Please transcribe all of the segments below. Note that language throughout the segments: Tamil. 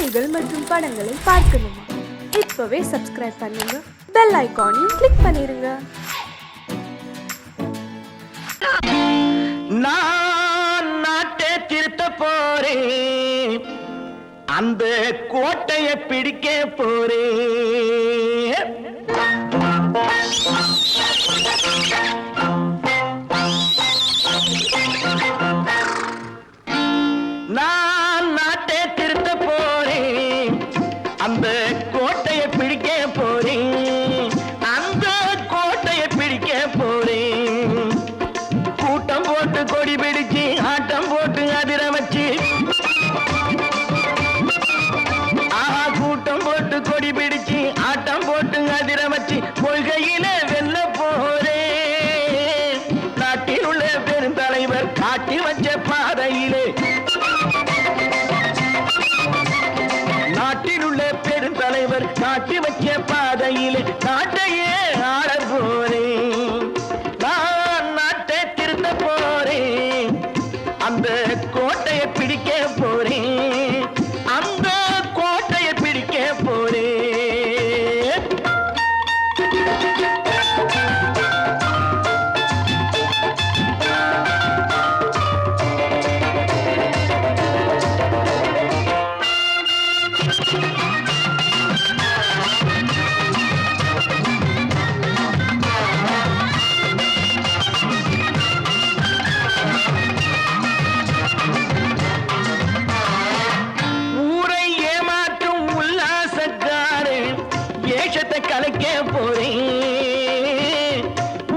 செய்திகள் மற்றும் படங்களை பார்க்கணுமா? இப்பவே சப்ஸ்கிரைப் பண்ணுங்க, பெல் ஐகானையும் கிளிக் பண்ணிருங்க. நான் நாட்டை திருத்த போறேன், அந்த கோட்டையை பிடிக்க போறேன். நான் நாட்டை திருத்த போறேன், அந்த கோட்டையை பிடிக்க போறேன், அந்த கோட்டையை பிடிக்க போறேன். கூட்டம் போட்டு கொடி பிடிச்சு ஆட்டம் போட்டு அதிர வச்சு, கூட்டம் போட்டு கொடி பிடிச்சு ஆட்டம் போட்டு அதிர வச்சு கொள்கையில வெல்ல போறேன். நாட்டில் உள்ள பெருந்தலைவர் காட்டி வச்ச பாதையிலே, நாட்டில் உள்ள பெருந்தலைவர் காட்டி வச்ச பாதையிலே நாட்டையே ஆள போறேன். நான் நாட்டை திருத்த போறேன், அந்த கோட்டையை பிடிக்க போறேன், அந்த கோட்டையை பிடிக்க போறேன். ஊரை ஏமாற்றும் உல்லாசக்காரன் ஏஷத்தை கலைக்க போறேன்.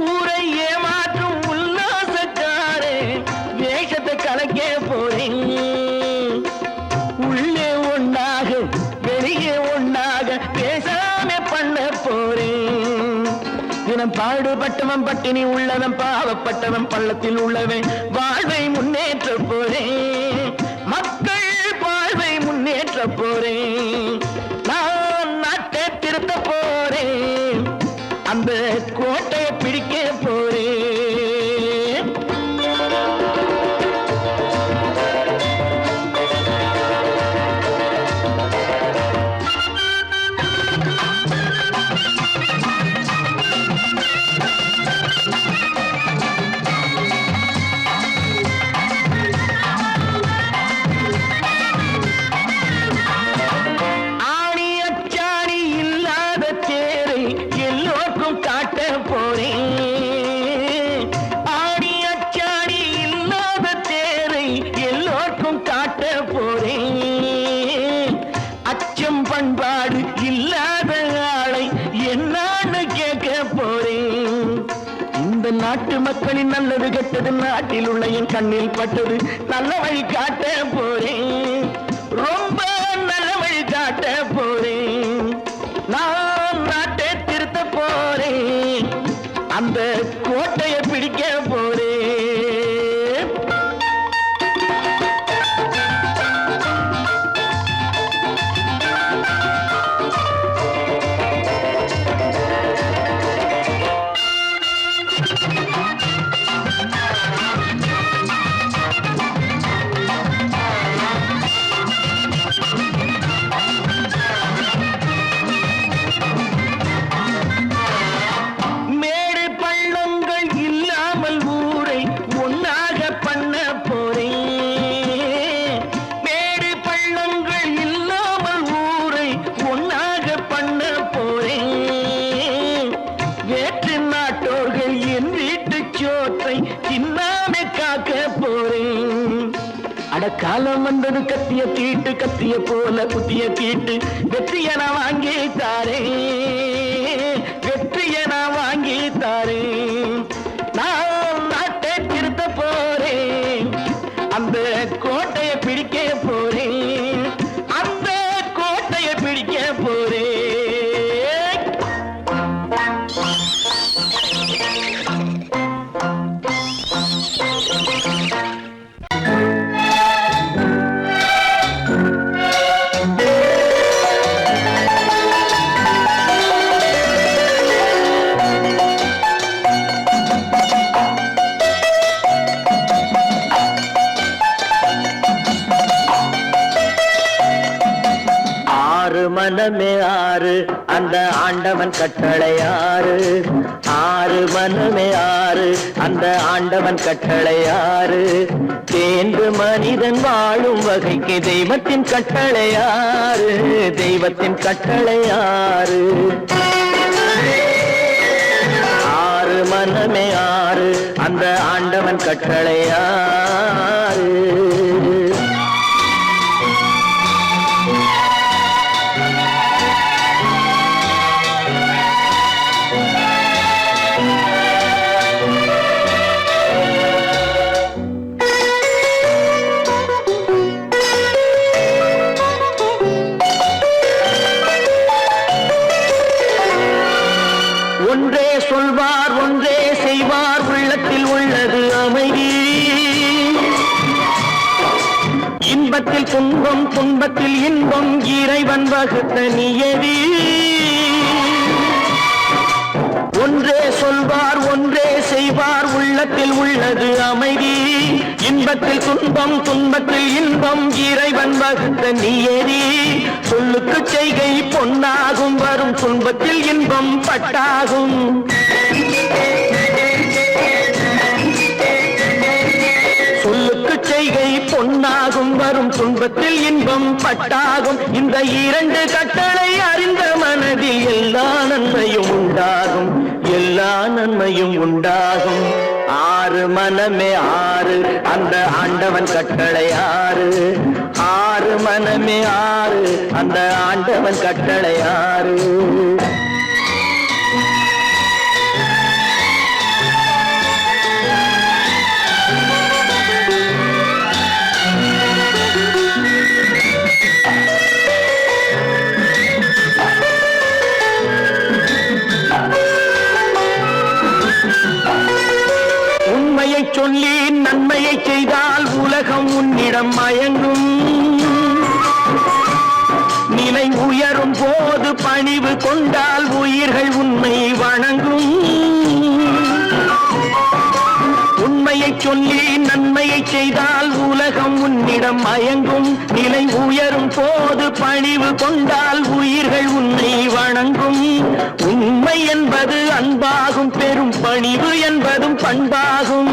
ஊரை ஏமாற்றும் உல்லாசக்காரன் ஏஷத்தை கலைக்க போறேன். உள்ளே ஒன்றாக வெளியே ஒன்றாக பேசாம பண்ண போறேன். தினம் பாடுபட்டவன் பட்டினி உள்ளவன் பாவப்பட்டவன் பள்ளத்தில் உள்ளவன் வாழ்வை முன்னேற்ற போறேன். மக்கள் வாழ்வை முன்னேற்ற போறேன். நான் நாட்டை திருத்த போறேன், அந்த கோட்டையை பிடிக்க போறேன். ஆணி அச்சாணி இல்லாத தேரை எல்லோருக்கும் காட்ட போறேன். ஆணி அச்சாணி இல்லாத தேரை எல்லோருக்கும் காட்ட போறேன். அச்சம் பண்பாடு இல்லாத ஆளை என்னான்னு கேட்க போறேன். இந்த நாட்டு மக்களின் நல்லது கெட்டது நாட்டில் உள்ள என் கண்ணில் பட்டது நல்ல வழி காட்ட போறேன். ரொம்ப நல்ல வழி காட்ட போறேன். நான் நாட்டை திருத்த போறேன், அந்த கோட்டையை பிடிக்க போறேன். மேடு பள்ளங்கள் இல்லாமல் ஊரை ஒன்னாக பண்ண போறேன். மேடு பள்ளங்கள் இல்லாமல் ஊரை ஒன்னாக பண்ண போறேன். வேற்று நாட்டோர்கள் என் வீட்டு சோற்றை தின்னாமே காக்க போறேன். அடக்காலம் வந்தது கத்திய தீட்டு, கத்திய போல குத்திய தீட்டு வெற்றிய நான் வாங்கி தாரேன், வெற்றிய நான் வாங்கி தாரேன். நான் நாட்டை திருத்த போறேன், அந்த கோட்டையை பிடிக்க போறேன், அந்த கோட்டையை பிடிக்க போறேன். மனமே ஆறு அந்த ஆண்டவன் கட்டளை ஆறு. ஆறு மனமே ஆறு அந்த ஆண்டவன் கட்டளை ஆறு. தேர்ந்து மனிதன் வாழும் வகைக்கு தெய்வத்தின் கட்டளை ஆறு. தெய்வத்தின் கட்டளை ஆறு. ஆறு மனமே ஆறு அந்த ஆண்டவன் கட்டளை ஆறு. ஒன்றே சொல்வார் ஒன்றே செய்வார் உள்ளத்தில் உள்ளது அமைதி. இன்பத்தில் துன்பம் துன்பத்தில் இன்பம் இறைவன் வகுத்த நியதி. ஒன்றே சொல்வார் ஒன்றே செய்வார் உள்ளத்தில் உள்ளது அமைதி. இன்பத்தில் துன்பம் துன்பத்தில் இன்பம் இறைவன் வகுத்த நியதி. சொல்லுக்கு செய்கை பொன்னாகும் வரும் துன்பத்தில் இன்பம் பட்டாகும். சொல்லுக்கு செய்கை பொன்னாகும் வரும் துன்பத்தில் இன்பம் பட்டாகும். இந்த இரண்டு கட்டளை அறிந்த மனதில் எல்லா நன்மையும் உண்டாகும். எல்லா நன்மையும் உண்டாகும். ஆறு மனமே ஆறு அந்த ஆண்டவன் கட்டளை ஆறு. ஆறு மனமே ஆறு அந்த ஆண்டவன் கட்டளை ஆறு. உண்மையை சொல்லி நன்மையை செய்தால் உலகம் உன்னிடம் மயங்கும். நிலை உயரும் போது பணிவு கொண்டால் உயிர்கள் உன்னை வணங்கும். உண்மையை சொல்லி நன்மையை செய்தால் உலகம் உன்னிடம் மயங்கும். நிலை உயரும் போது பணிவு கொண்டால் உயிர்கள் உன்னை வணங்கும். உண்மை என்பது அன்பாகும் பெரும் பணிவு என்பதும் பண்பாகும்.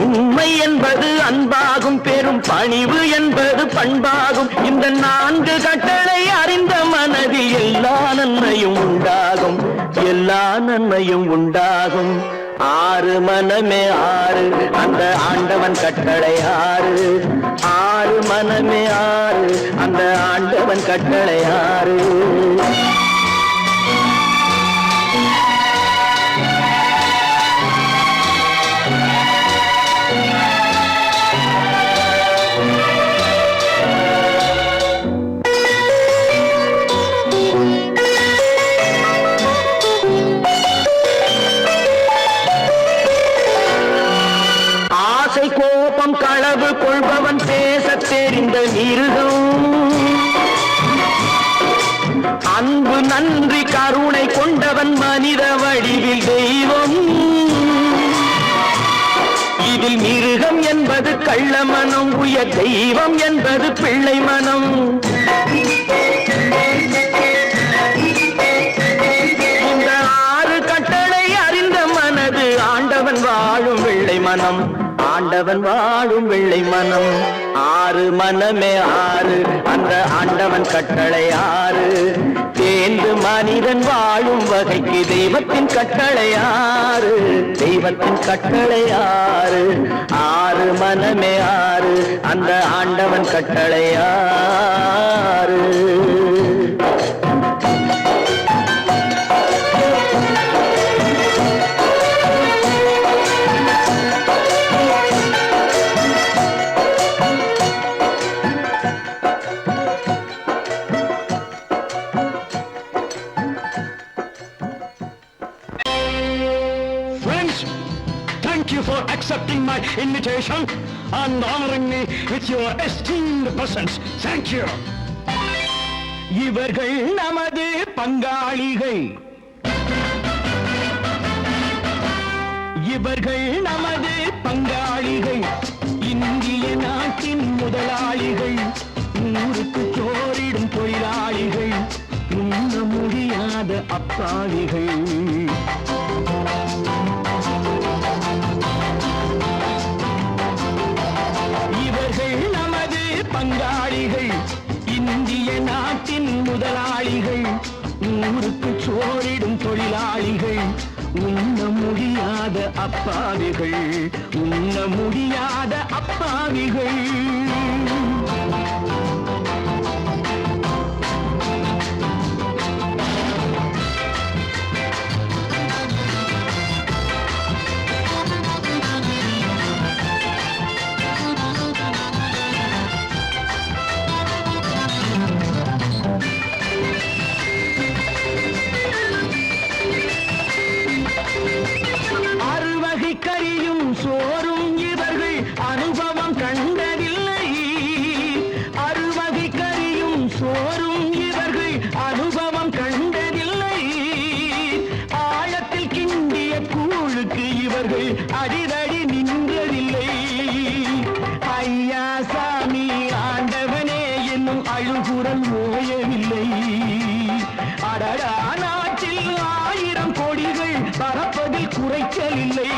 உண்மை என்பது அன்பாகும் பெரும் பணிவு என்பது பண்பாகும். இந்த நான்கு கட்டளை அறிந்த மனதில் எல்லா நன்மையும் உண்டாகும். எல்லா நன்மையும் உண்டாகும். ஆறு மனமே ஆறு அந்த ஆண்டவன் கட்டளை ஆறு. ஆறு மனமே ஆறு அந்த ஆண்டவன் கட்டளை ஆறு. கோபம் களவு கொள்பவன் பேச தெரிந்த மிருகம். அன்பு நன்றி கருணை கொண்டவன் மனித வடிவில் தெய்வம். இதில் மிருகம் என்பது கள்ள மனம். உயர் தெய்வம் என்பது பிள்ளை மனம். இந்த ஆறு கட்டளை அறிந்த மனது ஆண்டவன் வாழும் வெள்ளை மனம். ஆண்டவன் வாழும் வெள்ளை மனம். ஆறு மனமே ஆறு அந்த ஆண்டவன் கட்டளை ஆறு. தேர்ந்து மனிதன் வாழும் வகைக்கு தெய்வத்தின் கட்டளை ஆறு. தெய்வத்தின் கட்டளை ஆறு. ஆறு மனமே ஆறு அந்த ஆண்டவன் கட்டளை ஆறு. Thank you for accepting my invitation and honoring me with your esteemed presence. Thank you. இவர்கள் நமது பங்காளிகள். இவர்கள் நமது பங்காளிகள். இந்திய நாட்டின் ஊருக்கு சோறிடும் தொழிலாளிகள், உண்ண முடியாத அப்பாவிகள். இவர்கள் நமது பங்காளிகள், இந்திய நாட்டின் முதலாளிகள், ஊருக்கு சோறிடும் தொழிலாளிகள், உண்ண முடியாத அப்பாவிகள், உண்ண முடியாத அப்பாவிகள். கறியும் சோறும் இவர்கள் அனுபவம் கண்டதில்லை. அறுவகை கறியும் சோறும் இவர்கள் அனுபவம் கண்டதில்லை. ஆழத்தில் கிண்டிய கூழுக்கு இவர்கள் அடிதடி நின்றதில்லை. ஐயா சாமி ஆண்டவனே என்னும் அழுகுரல் ஓயவில்லை. அடடா, நாட்டில் 1000 கோடிகள் பறப்பதில் குறைச்சலில்லை.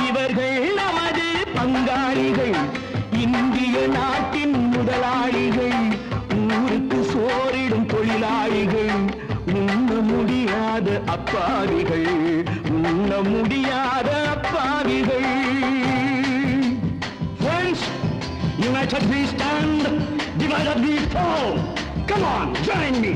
இவர்கள் நமது பங்காளிகள், இந்திய நாட்டின் முதலாளிகள், ஊருக்கு சோறிடும் தொழிலாளிகள், உண்ண முடியாத அப்பாவிகள், உண்ண முடியாத அப்பாவிகள். Friends, united we stand, divided we fall. Come on, join me.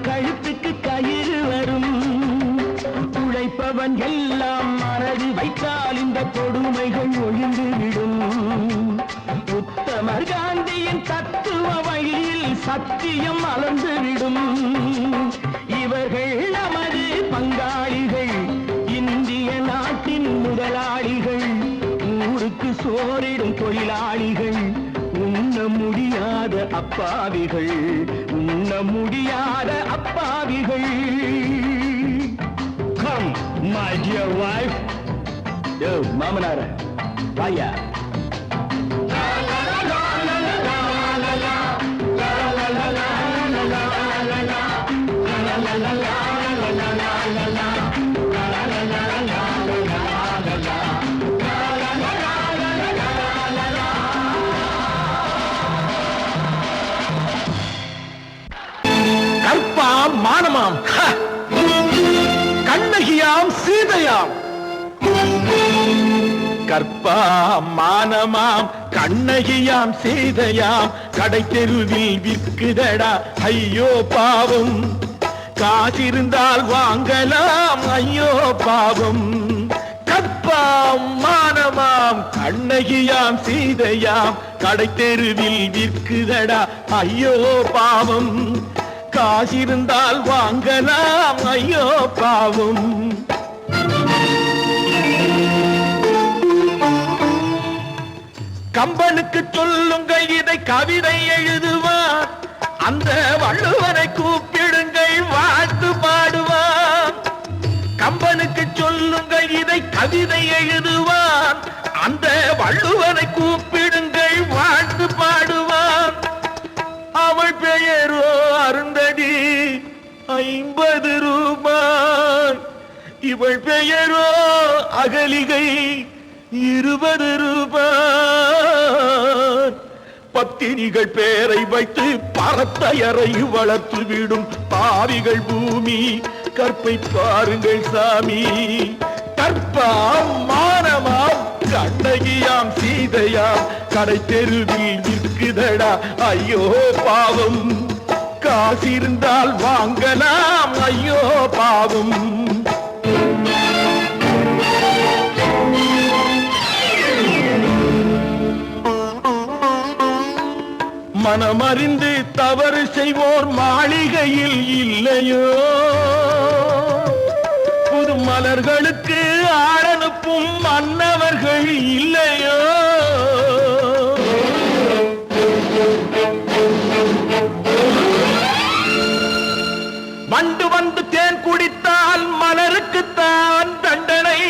கழுத்துக்கு கயிறு வரும். உழைப்பவன் எல்லாம் மனது வைத்தால் இந்த கொடுமைகள் ஒழிந்துவிடும். உத்தமர் காந்தியின் தத்துவ வழியில் சத்தியம் மலர்ந்துவிடும். இவர்கள் நமது பங்காளிகள், இந்திய நாட்டின் முதலாளிகள், ஊருக்கு சோறிடும் தொழிலாளிகள், உண்ண முடியாத அப்பாவிகள், உண்ண முடியாத அப்பாவிகள். Come, my dear wife. Yo, மாமனார வாயா. கற்பாம் மானமாம், கண்ணகியாம் சீதையாம். கற்பாம் மானமாம் கண்ணகியாம் சீதையாம் கடை தெருவில் விற்குதடா ஐயோ பாவம். காசிருந்தால் வாங்கலாம் ஐயோ பாவம். கற்பாம் மானமாம் கண்ணகியாம் சீதையாம் கடை தெருவில் விற்குதடா ஐயோ பாவம். காசிருந்தால் வாங்கலாம் ஐயோ பாவம். கம்பனுக்கு சொல்லுங்கள் இதை கவிதை எழுதுவார். அந்த வள்ளுவரை கூப்பிடுங்கள் வாழ்த்து பாடுவார். கம்பனுக்கு சொல்லுங்கள் இதை கவிதை எழுதுவார். அந்த வள்ளுவரை கூப்பிடுங்கள் வாழ்த்து பாடுவார். அவள் பெயரோ அருந்ததி 50 ரூபாய். இவள் பெயரோ அகலிகை 20 ரூபாய். பத்தினிகள் பேரை வைத்து பரத்தையரை வளர்த்து விடும் பாவிகள் பூமி. கற்பை பாருங்கள் சாமி, கற்பாம் மானமாம் கண்ணகியாம் சீதையாம் கடை தெருவில் நிற்குதடா ஐயோ பாவம். காசிருந்தால் வாங்கலாம் ஐயோ பாவம். மனமறிந்து தவறு செய்வோர் மாளிகையில் இல்லையோ, புது மலர்களுக்கு ஆளனுப்பும் மன்னவர்கள் இல்லையோ. வண்டு வந்து தேன் குடித்தால் மலருக்குத்தான் தண்டனை,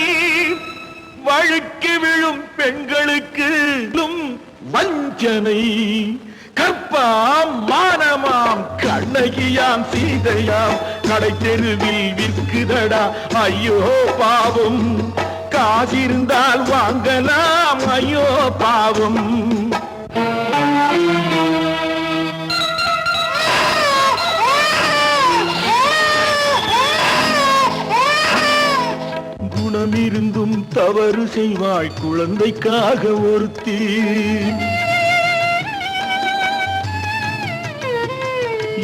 வழுக்கி விழும் பெண்களுக்கு வஞ்சனை. கற்பாம் மானமாம் கண்ணகியாம் சீதையாம் கடை தெருவில் விற்குதடா ஐயோ பாவம். காசிருந்தால் வாங்கலாம் ஐயோ பாவம். குணமிருந்தும் தவறு செய்வாய் குழந்தைக்காக ஒருத்தி.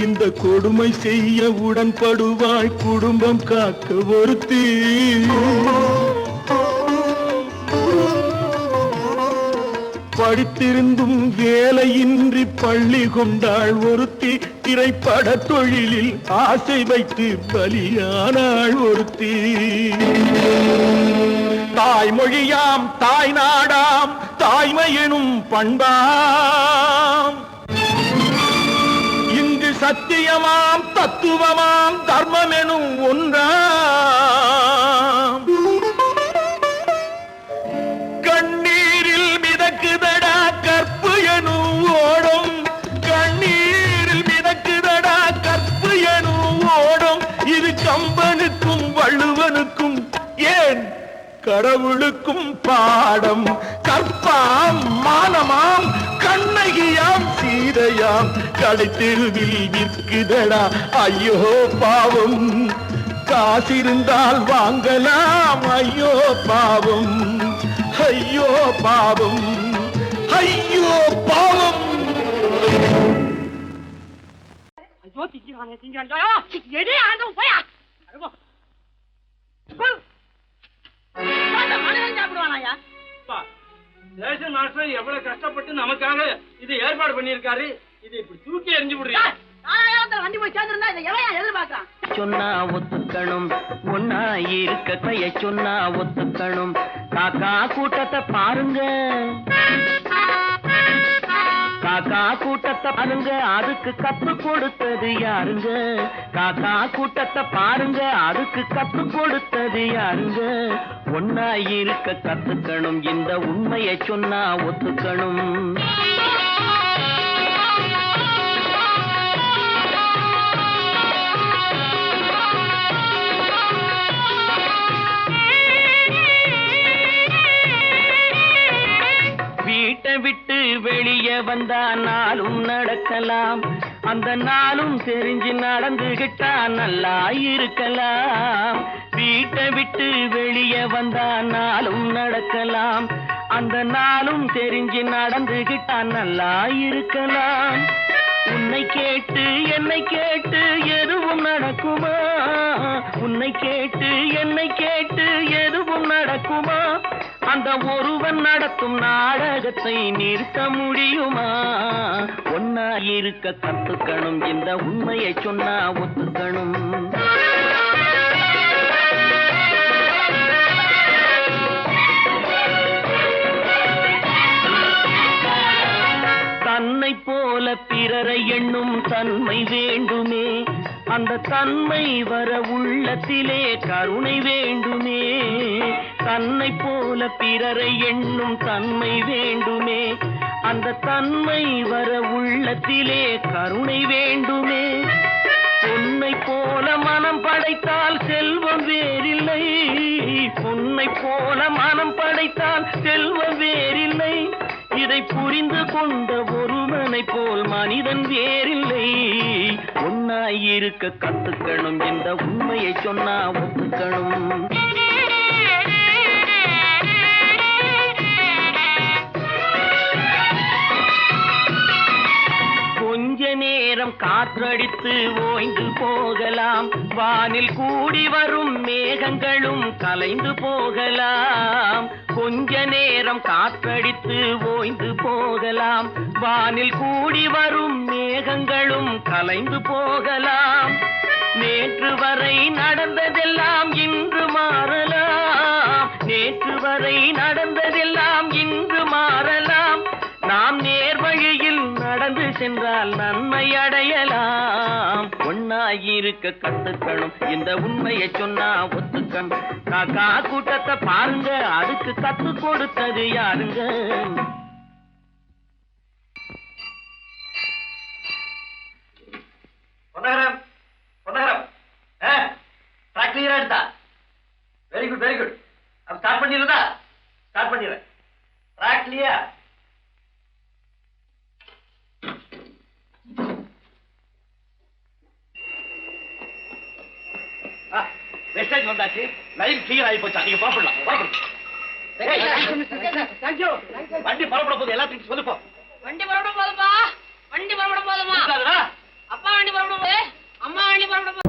இந்த கொடுமை செய்ய உடன்படுவாய் குடும்பம் காக்க ஒருத்தி. படித்திருந்தும் வேலையின்றி பள்ளி கொண்டாள் ஒருத்தி. திரைப்பட தொழிலில் ஆசை வைத்து பலியானாள் ஒருத்தி. தாய்மொழியாம் தாய் நாடாம் தாய்மையெனும் பண்பாம், இங்கு சத்தியமாம் தத்துவமாம் தர்மமெனும் ஒன்றாம். கண்ணீரில் மிதக்குதடா கற்பு எனும் ஓடும், கண்ணீரில் மிதக்குதடா கற்பு எனும் ஓடும். இது கம்பனுக்கும் வள்ளுவனுக்கும் ஏன் கடவுளுக்கும் பாடம். கற்பாம் மானமாம் கண்ணகியாம் சீதையாம் கடை தெருவில் விற்குதடா ஐயோ பாவம். காசிருந்தால் வாங்கலாம் ஐயோ பாவம். ஐயோ பாவம், ஐயோ பாவம். ஐயோ திங்கிறானே திங்கிறான் எடி ஆண்டவன் போயா மனிதன் சாப்பிடுவானாயா? ரேஷன் மாஸ்டர் எவ்வளவு கஷ்டப்பட்டு நமக்காக இது ஏற்பாடு பண்ணிருக்காரு. இதை இப்படி தூக்கி எறிஞ்சு விடுறீங்க. வண்டி போய் சேர்ந்திருந்தா இதை எவன் எதிர்பார்க்கலாம்? சொன்னா ஒத்துக்கணும், ஒன்னா இருக்க கைய சொன்னா ஒத்துக்கணும். காக்கா கூட்டத்தை பாருங்க, காக்கா கூட்டத்தை பாருங்க, அதுக்கு கத்து கொடுத்தது யாருங்க? காக்கா கூட்டத்தை பாருங்க, அதுக்கு கத்து கொடுத்தது யாருங்க? ஒன்னா இருக்க கத்துக்கணும், இந்த உண்மையை சொன்னா ஒத்துக்கணும். வீட்டை விட்டு வெளியே வந்தா நாளும் நடக்கலாம், அந்த நாளும் தெரிஞ்சு நடந்துகிட்டா நல்லா இருக்கலாம். வீட்டை விட்டு வெளியே வந்தா நாளும் நடக்கலாம், அந்த நாளும் தெரிஞ்சு நடந்துகிட்டா நல்லா இருக்கலாம். உன்னை கேட்டு என்னை கேட்டு எதுவும் நடக்குமா? உன்னை கேட்டு என்னை கேட்டு எதுவும் நடக்குமா? அந்த ஒருவன் நடத்தும் நாடகத்தை நிறுத்த முடியுமா? ஒன்னா இருக்க கத்துக்கணும், இந்த உண்மையை சொன்னா ஒத்துக்கணும். தன்னை போல பிறரை எண்ணும் தன்மை வேண்டுமே, அந்த தன்மை வர உள்ளத்திலே கருணை வேண்டுமே. தன்னை போல பிறரை எண்ணும் தன்மை வேண்டுமே, அந்த தன்மை வர உள்ளத்திலே கருணை வேண்டுமே. பொன்னை போல மனம் படைத்தால் செல்வம் வேறில்லை, பொன்னை போல மனம் படைத்தால் செல்வம் வேறில்லை. இதை அதை புரிந்து கொண்ட ஒருவனை போல் மனிதன் வேறில்லை. ஒன்னாயிருக்க கத்துக்கணும், இந்த உண்மையை சொன்னா ஒத்துக்கணும். கொஞ்ச நேரம் காற்றடித்து ஓய்ந்து போகலாம், வானில் கூடி வரும் மேகங்களும் கலைந்து போகலாம். கொஞ்ச நேரம் காற்றடித்து ஓய்ந்து போகலாம், வானில் கூடி வரும் மேகங்களும் கலைந்து போகலாம். நேற்று வரை நடந்ததெல்லாம் இன்று மாறலாம், நேற்று வரை நடந்ததெல்லாம் இன்று மாறலாம். நாம் நேர்வழியில் நடந்து சென்றால் நன்மை அடையலாம். ஒன்னாயிருக்க கத்துக்கணும், இந்த உண்மையை சொன்னா ஒத்துக்கணும். காக்கா கூட்டத்தை பாருங்க, அதுக்கு கத்து கொடுத்தது யாருங்க? பொன்னகரம், பொன்னகரம், ட்ராக் கிளியரா எடுத்தா? Very good, very good. அப்ப ஸ்டார்ட் பண்ணிடுறதா? ஸ்டார்ட் பண்ணிடுறேன். Track clear. மெசேஜ் வந்தாச்சு, லைன் கிளியர் ஆகி போச்சா? நீங்க புறப்படலாம். வண்டி புறப்பட போது எல்லாத்தையும் சொல்லுப்போம். வண்டி புறப்பட போதுமா? வண்டி புறப்பட போதுமா? அப்பா வண்டி புறப்பட போது, அம்மா வண்டி புறப்பட போது.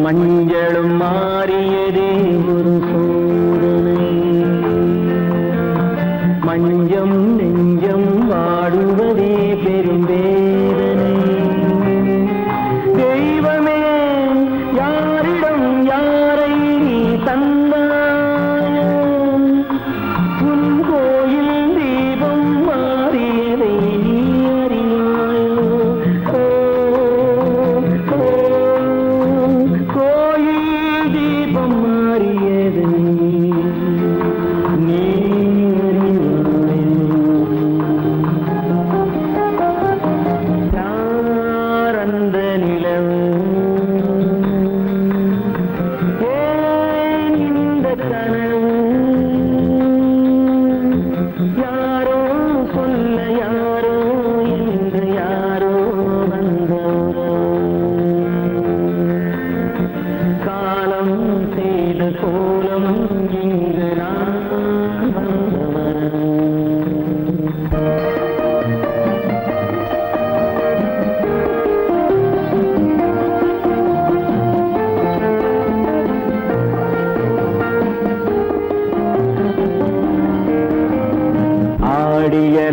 மஞ்சளும் மாறியதே ஒரு சோதனை, மஞ்சம் நெஞ்சம் வாடுவதே பெரும் வேதனை. தெய்வமே யாரிடம் யாரை தந்தாயோ, உன் கோயில் தீபம் மாறியதை நீ அறியாயோ. கோயில் தீபம் மாறியதை நீ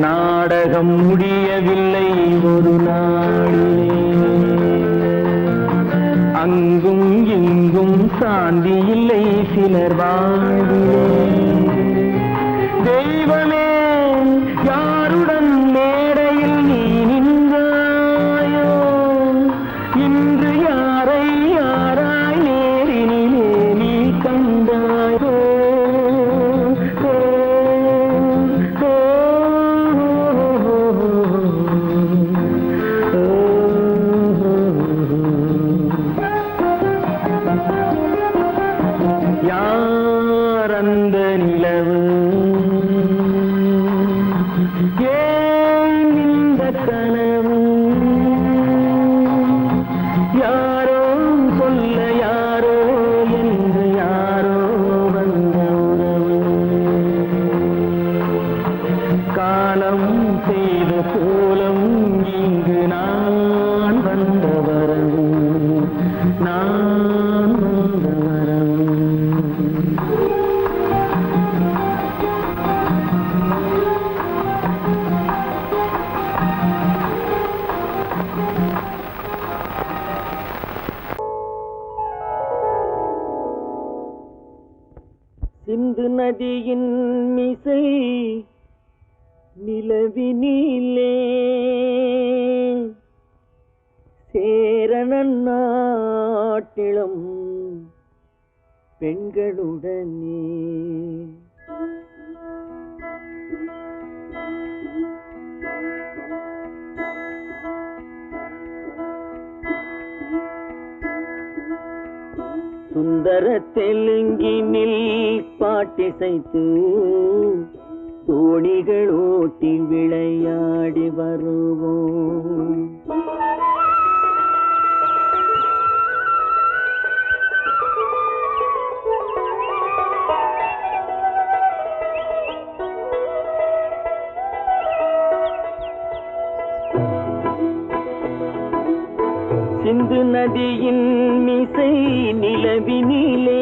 நாடகம் முடியவில்லை ஒரு நாளிலே, அங்கும் இங்கும் சாந்தி இல்லை சிலர் வாழ்விலே. தெய்வமே யாருடன் மேடையில் நீ நின்றாயோ, சிந்து நதியின் மிசை நிலவினிலே சேரணன் நாட்டிளம் பெண்களுடனே சுந்தர தெலுங்கினில் பாட்டிசைத்து தோணிகள் ஓட்டி விளையாடி வருவோம். சிந்து நதியின் மிசை நிலவினிலே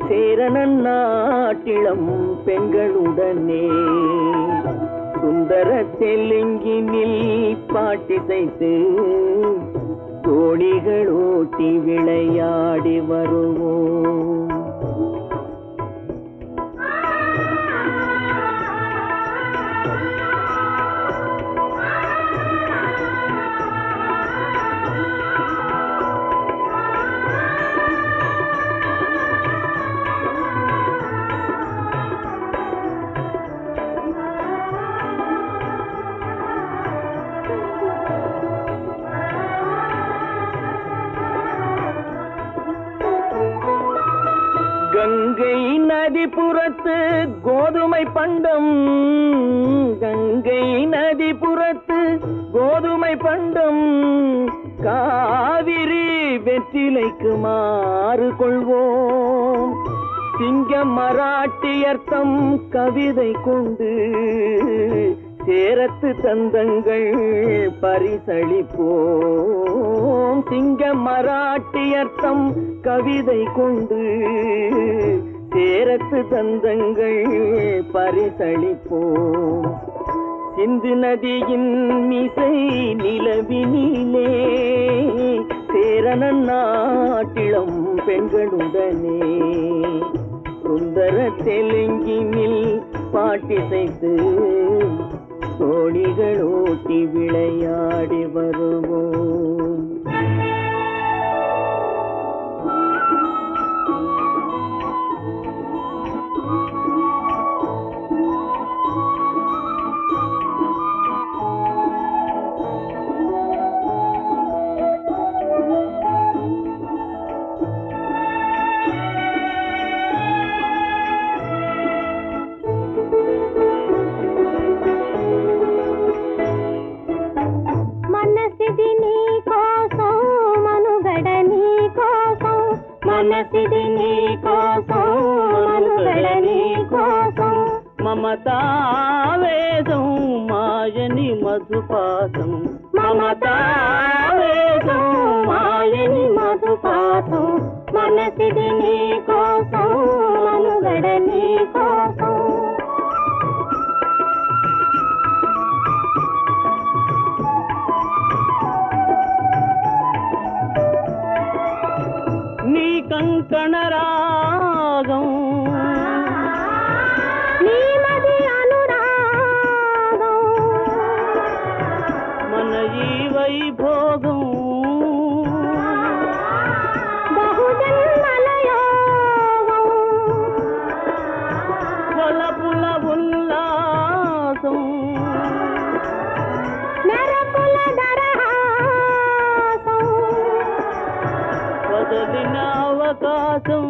சேரணன் நாட்டிளம் பெண்களுடனே சுந்தர தெலுங்கினில் பாட்டிசைத்து தோணிகள் ஓட்டி விளையாடி வருவோம். கங்கை நதிபுறத்து கோதுமை பண்டம், கங்கை நதிபுறத்து கோதுமை பண்டம், காவிரி வெற்றிலைக்கு மாறு கொள்வோம். சிங்க மராட்டியர்த்தம் கவிதை கொண்டு சேரத்து தந்தங்கள் பரிசளிப்போம். சிங்க மராட்டியர்த்தம் கவிதை கொண்டு சேரத்து தந்தங்கள் பரிசளிப்போம். சிந்து நதியின் மிசை நிலவினிலே சேரணன் நாட்டிளம் பெண்களுடனே சுந்தர தெலுங்கினில் பாட்டிசைத்து தோணிகள் ஓட்டி விளையாடி வருவோம். మనసిది నీ కోసం మనుగడ నీ కోసం మమతావేదం మాయని మధుపాసం మమతావేదం మాయని మధుపాసం మనసిది నీ కోసం మనుగడ నీ కోసం నీ కంకణ రాగం నీమది అనురాగం మన ఈ వైభోగం బహుజన్మల యోగం వలపుల ఉల్లాసం మెరపుల దరహాసం వదలిన అవకాశం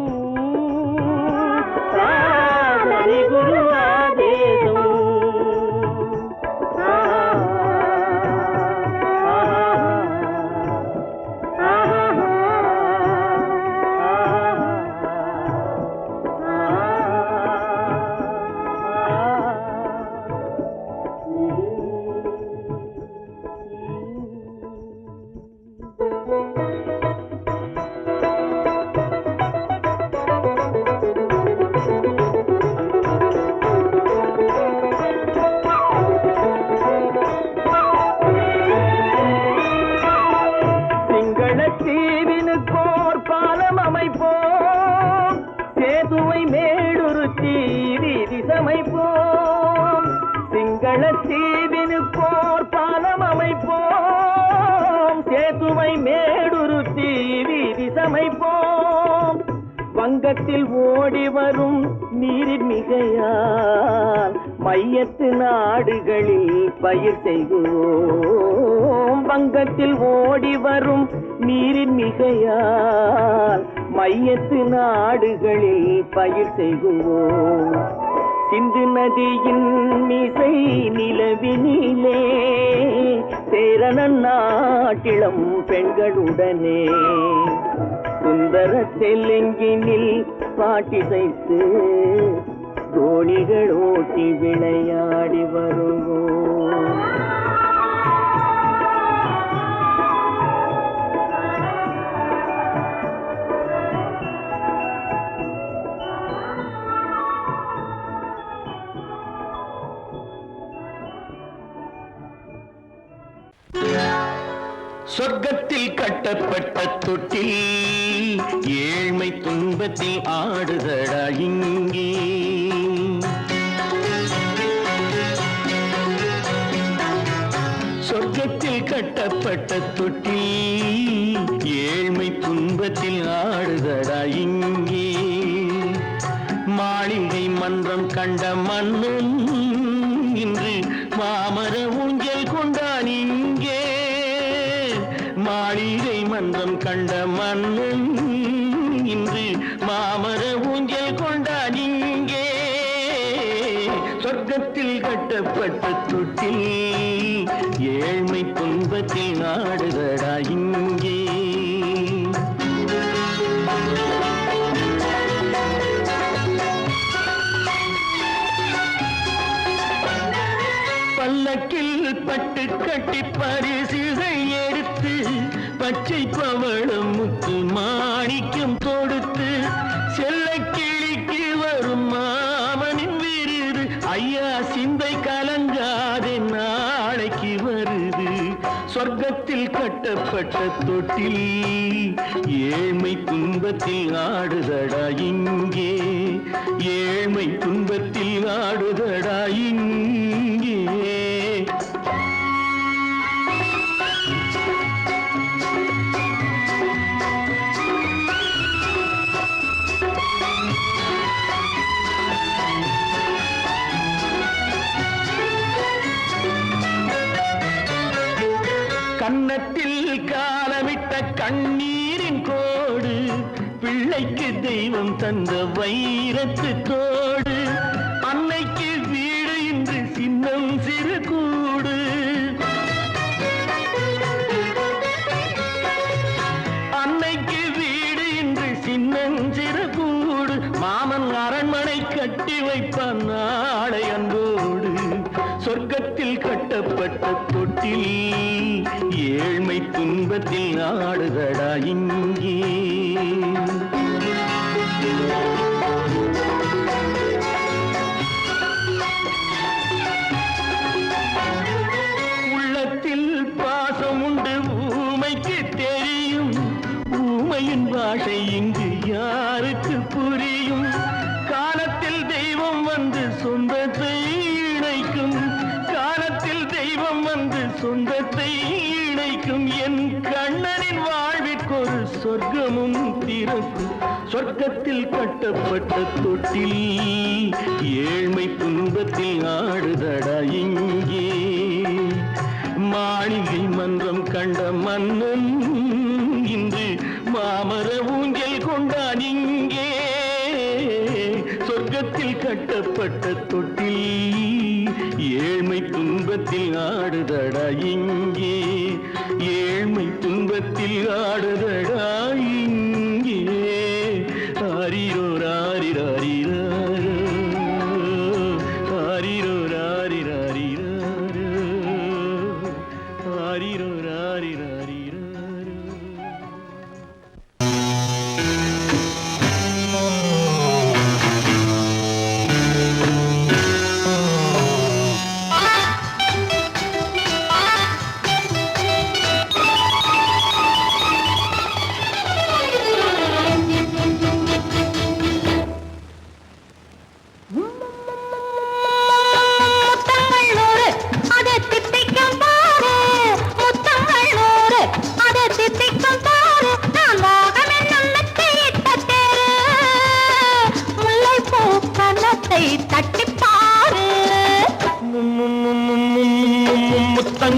సాధని గురు ఆదేశం உன்னை மேடுருத்தி வீதி சமைப்போம். வங்கத்தில் ஓடி வரும் நீரின் மிகையால் மையத்து நாடுகளில் பயிர் செய்வோம். வங்கத்தில் ஓடி வரும் நீரின் மிகையால் மையத்து நாடுகளில் பயிர் செய்வோம். சிந்து நதியின் மிசை நிலவினிலே சேரணன் நாட்டிளம் பெண்களுடனே சுந்தர தெலுங்கினில் பாட்டிசைத்து தோணிகள் ஓட்டி விளையாடி வருவோம். சொர்க்கத்தில் கட்டப்பட்ட தொட்டில் ஏழ்மை துன்பத்தில் ஆடுதடா இங்கே. சொர்க்கத்தில் கட்டப்பட்ட தொட்டில் ஏழ்மை துன்பத்தில் ஆடுதடா இங்கே. மாளிகை மன்றம் கண்ட மன்னன் இன்று மாமர ஊஞ்சல் கொண்டான் இங்கே. மாளிகை மன்றம் கண்ட மன்னன் இன்று மாமர ஊஞ்சல் கொண்டான் இங்கே. சொர்க்கத்தில் கட்டப்பட்ட தொட்டில் ஏழ்மை துன்பத்தில் நாடுதடா இங்கே. பல்லக்கில் பட்டு கட்டி பரிசுகள் எடுத்து பச்சை பவளம் முத்து மாணிக்கம் தொடுத்து செல்ல கிளிக்கு வரும் மாமனின் விருது. ஐயா சிந்தை கலங்காதே நாளைக்கு வருது. சொர்க்கத்தில் கட்டப்பட்ட தொட்டில் ஏழ்மை துன்பத்தில் ஆடுதடா இங்கே. ஏழ்மை துன்பத்தில் ஆடுதடா இங்கே. கன்னத்தில் காலமிட்ட கண்ணீரின் கோடு பிள்ளைக்கு தெய்வம் தந்த வைரத்து தோடு. அன்னைக்கு வீடு இன்று சின்னம் சிறு கூடு. அன்னைக்கு வீடு இன்று சின்னம் சிறு கூடு. மாமன் அரண்மனை கட்டி வைப்பான் நாளை அன்போடு. சொர்க்கத்தில் கட்டப்பட்ட தொட்டில் ஏழ்மை துன்பத்தில் ஆடுதடா இங்கே. உள்ளத்தில் பாசம் உண்டு ஊமைக்கு தெரியும். ஊமையின் பாஷை இங்கு யாருக்கு புரியும்? காலத்தில் தெய்வம் வந்து சொந்தத்தை இணைக்கும். காலத்தில் தெய்வம் வந்து சொந்தத்தை இணைக்கும். என் கண்ணனின் வாழ்விற்கொரு சொர்க்கமும் திறக்கும். சொர்க்கத்தில் கட்டப்பட்ட தொட்டில் ஏழ்மை துன்பத்தில் ஆடுதடா இங்கே. மாளிகை மன்றம் கண்ட மன்னன் இன்று மாமர ஊஞ்சல் கொண்டான் இங்கே. சொர்க்கத்தில் கட்டப்பட்ட தொட்டில் ஏழ்மை துன்பத்தில் ஆடுதடா இங்கே. ஏழ்மை துன்பத்தில் ஆடுதடா இங்கே. ஆரிரோ ராரிராரிராரோ, ஆரிரோ ராரிராரிராரோ, ஆரிரோ ராரிராரிராரோ.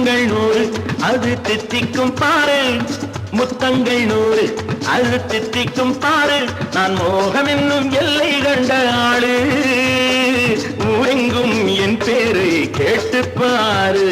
முத்தங்கள் 100 அது தித்திக்கும் பாரு, முத்தங்கள் 100 அது தித்திக்கும் பாரு. நான் மோகம் என்னும் எல்லை கண்ட ஆளு, ஊரெங்கும் என் பேரை கேட்டு பாரு.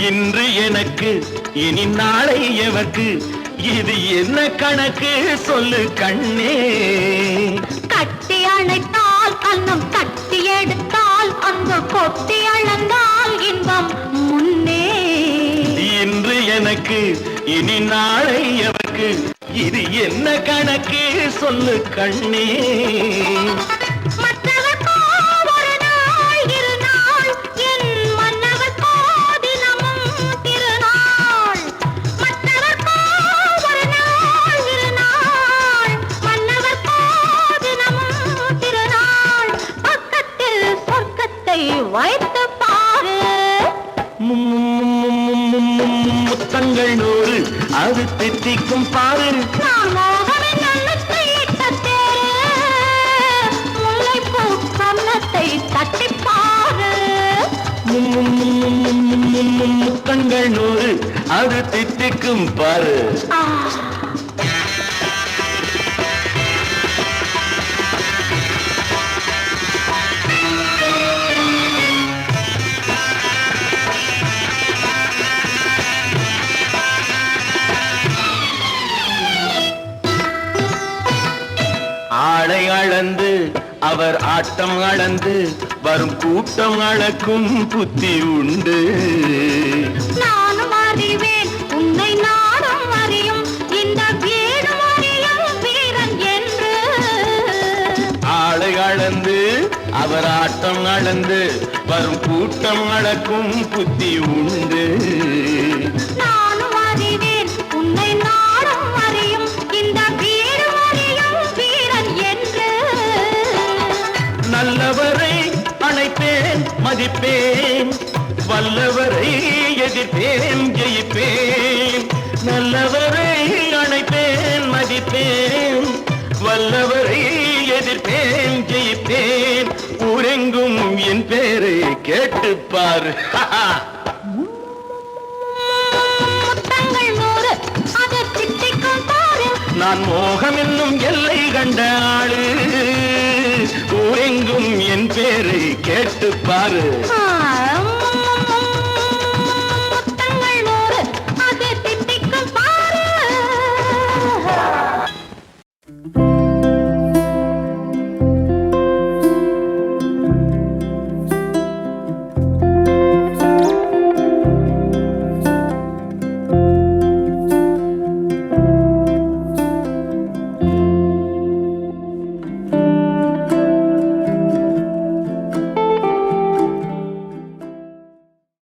இன்று எனக்கு இனி நாளை எவர்க்கு, இது என்ன கணக்கு சொல்லு கண்ணே. கட்டி அணைத்தால் கண்ணம் கட்டி எடுத்தால் அங்கு கொட்டி அளந்தால் இன்பம் முன்னே. இன்று எனக்கு இனி நாளை எவர்க்கு, இது என்ன கணக்கு சொல்லு கண்ணே. வைத்து பாரு. முத்தங்கள் 100 அது தித்திக்கும் பாரு. நான் மோகனின் நல்லத்தை இட்ட தேரு, முல்லைப்பூ கன்னத்தை தட்டி பாரு. முத்தங்கள் 100 அது தித்திக்கும் பாரு. ஆளை அளந்து அவர் ஆட்டம் அளந்து வரும் கூட்டம் அளக்கும் புத்தி உண்டு. நானும் அறிவேன் உன்னை நானும் அறியும் இந்த வீடும் அறியும் வீரன் என்று. ஆளை அளந்து அவர் ஆட்டம் அளந்து வரும் கூட்டம் அளக்கும் புத்தி உண்டு. நானும் அறிவேன் உன்னை நானும் அறியும் இந்த வீடும் அறியும் வீரன் என்று. நல்லவரை அணைப்பேன் மதிப்பேன், வல்லவரை எதிர்ப்பேன் ஜெயிப்பேன். நல்லவரை அணைப்பேன் மதிப்பேன், வல்லவரை எதிர்ப்பேன் ஜெயிப்பேன். ஊரெங்கும் என் பேரை கேட்டுப்பார். முத்தங்கள் 100 அது தித்திக்கும் பாரு. நான் மோகம் என்னும் எல்லை கண்ட ஆளு, ஊரெங்கும் என் பேரை கேட்டுப்பாரு.